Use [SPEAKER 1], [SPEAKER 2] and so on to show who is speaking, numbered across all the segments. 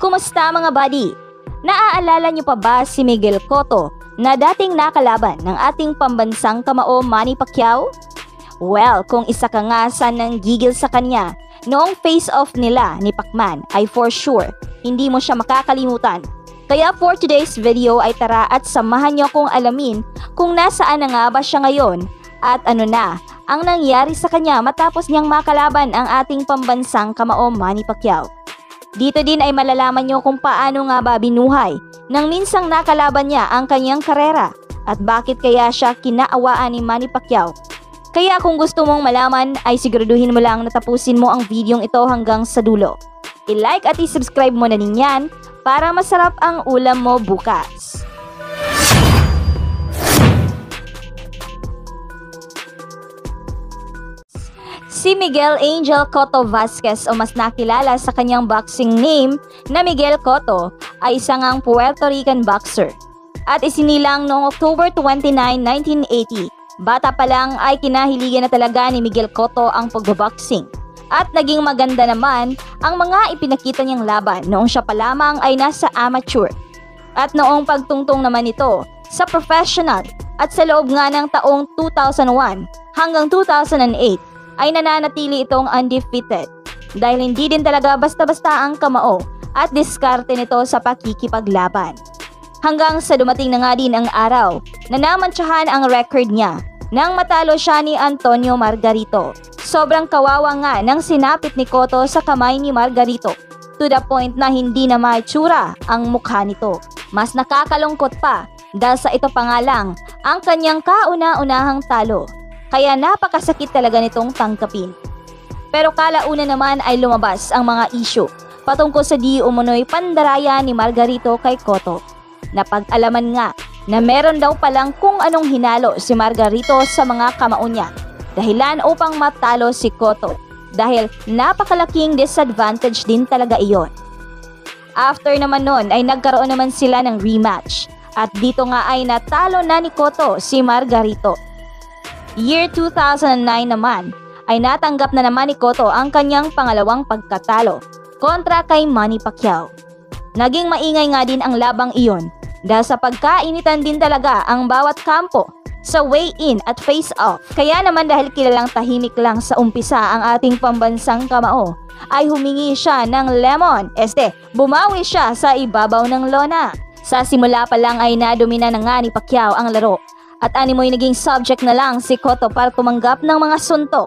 [SPEAKER 1] Kumusta mga buddy? Naaalala niyo pa ba si Miguel Cotto na dating nakalaban ng ating pambansang kamao Manny Pacquiao? Well, kung isa ka nga sa nanggigil sa kanya noong face-off nila ni Pacman ay for sure hindi mo siya makakalimutan. Kaya for today's video ay tara at samahan niyo kong alamin kung nasaan na nga ba siya ngayon at ano na ang nangyari sa kanya matapos niyang makalaban ang ating pambansang kamao Manny Pacquiao. Dito din ay malalaman niyo kung paano nga ba binuhay nang minsang nakalaban niya ang kanyang karera at bakit kaya siya kinaawaan ni Manny Pacquiao. Kaya kung gusto mong malaman ay siguraduhin mo lang na tapusin mo ang videong ito hanggang sa dulo. I-like at i-subscribe mo na din yan para masarap ang ulam mo bukas. Si Miguel Angel Cotto Vasquez o mas nakilala sa kanyang boxing name na Miguel Cotto ay isang Puerto Rican boxer at isinilang noong October 29, 1980. Bata pa lang ay kinahiligan na talaga ni Miguel Cotto ang pagbaboxing at naging maganda naman ang mga ipinakita niyang laban noong siya pa lamang ay nasa amateur at noong pagtungtong naman ito sa professional at sa loob nga ng taong 2001 hanggang 2008 ay nananatili itong undefeated dahil hindi din talaga basta-basta ang kamao at diskarte nito sa pakikipaglaban. Hanggang sa dumating na nga din ang araw na namantsahan ang record niya nang matalo siya ni Antonio Margarito. Sobrang kawawa nga nang sinapit ni Cotto sa kamay ni Margarito to the point na hindi na maitsura ang mukha nito. Mas nakakalungkot pa dahil sa ito pa nga lang ang kanyang kauna-unahang talo. Kaya napakasakit talaga nitong tangkapin. Pero kalauna naman ay lumabas ang mga issue patungkol sa di umunoy pandaraya ni Margarito kay Cotto. Napag-alaman nga na meron daw palang kung anong hinalo si Margarito sa mga kamao niya dahilan upang matalo si Cotto dahil napakalaking disadvantage din talaga iyon. After naman nun ay nagkaroon naman sila ng rematch at dito nga ay natalo na ni Cotto si Margarito. Year 2009 naman ay natanggap na naman ni Cotto ang kanyang pangalawang pagkatalo kontra kay Manny Pacquiao. Naging maingay nga din ang labang iyon dahil sa pagkainitan din talaga ang bawat kampo sa weigh-in at face-off. Kaya naman dahil kilalang tahimik lang sa umpisa ang ating pambansang kamao ay humingi siya ng lemon. Bumawi siya sa ibabaw ng lona. Sa simula pa lang ay nadomina na nga ni Pacquiao ang laro. At animoy naging subject na lang si Cotto para tumanggap ng mga suntok.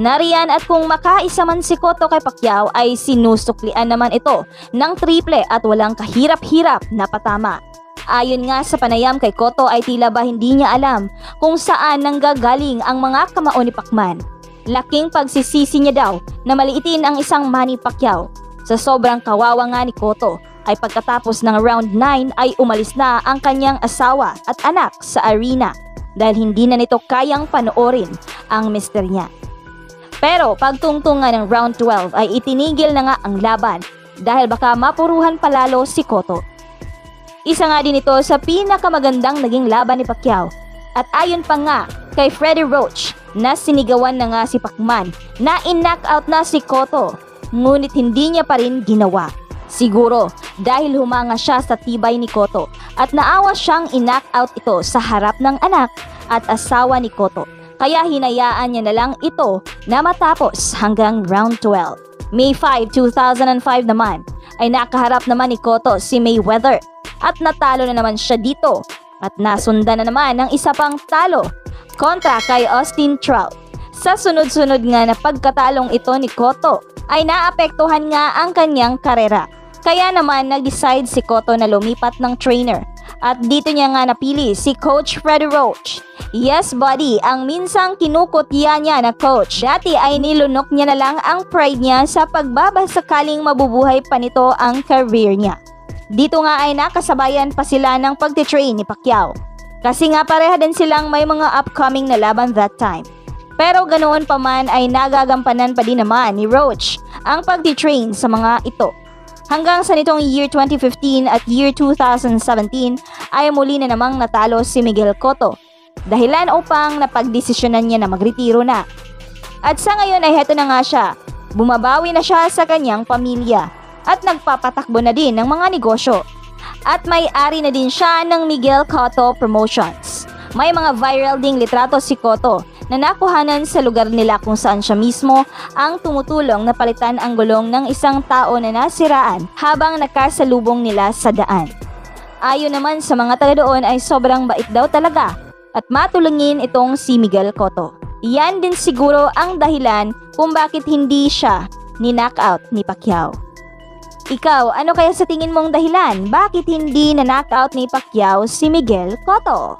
[SPEAKER 1] Nariyan at kung makaisa man si Cotto kay Pacquiao ay sinusuklian naman ito ng triple at walang kahirap-hirap na patama. Ayon nga sa panayam kay Cotto ay tila ba hindi niya alam kung saan nanggagaling ang mga kamao ni Pacman. Laking pagsisisi niya daw na maliitin ang isang Manny Pacquiao. Sa sobrang kawawa nga ni Cotto ay pagkatapos ng round 9 ay umalis na ang kanyang asawa at anak sa arena dahil hindi na nito kayang panoorin ang mister niya. Pero pagtungtong nga ng round 12 ay itinigil na nga ang laban dahil baka mapuruhan palalo si Cotto. Isa nga din ito sa pinakamagandang naging laban ni Pacquiao at ayon pa nga kay Freddie Roach na sinigawan na nga si Pacman na in-knockout na si Cotto ngunit hindi niya pa rin ginawa. Siguro dahil humanga siya sa tibay ni Cotto at naawa siyang in-knockout ito sa harap ng anak at asawa ni Cotto. Kaya hinayaan niya na lang ito na matapos hanggang round 12. May 5, 2005 naman ay nakaharap naman ni Cotto si Mayweather at natalo na naman siya dito at nasundan na naman ng isa pang talo kontra kay Austin Trout. Sa sunod-sunod nga na pagkatalong ito ni Cotto ay naapektuhan nga ang kanyang karera. Kaya naman nag-decide si Cotto na lumipat ng trainer at dito niya nga napili si Coach Freddie Roach. Yes buddy, ang minsang kinukutya niya na coach. Dati ay nilunok niya na lang ang pride niya sa pagbabasakaling mabubuhay pa nito ang career niya. Dito nga ay nakasabayan pa sila ng pagtitrain ni Pacquiao. Kasi nga pareha din silang may mga upcoming na laban that time. Pero ganoon pa man ay nagagampanan pa din naman ni Roach ang pagtitrain sa mga ito. Hanggang sa nitong year 2015 at year 2017 ay muli na namang natalo si Miguel Cotto. Dahilan upang napagdesisyonan niya na magretiro na. At sa ngayon ay heto na nga siya. Bumabawi na siya sa kanyang pamilya. at nagpapatakbo na din ng mga negosyo. At may-ari na din siya ng Miguel Cotto Promotions. May mga viral ding litrato si Cotto na nakuhanan sa lugar nila kung saan siya mismo ang tumutulong na palitan ang gulong ng isang tao na nasiraan habang nakasalubong nila sa daan. Ayon naman sa mga taga doon ay sobrang bait daw talaga at matulungin itong si Miguel Cotto. Yan din siguro ang dahilan kung bakit hindi siya ni-knockout ni Pacquiao. Ikaw, ano kaya sa tingin mong dahilan? Bakit hindi na-knockout ni Pacquiao si Miguel Cotto?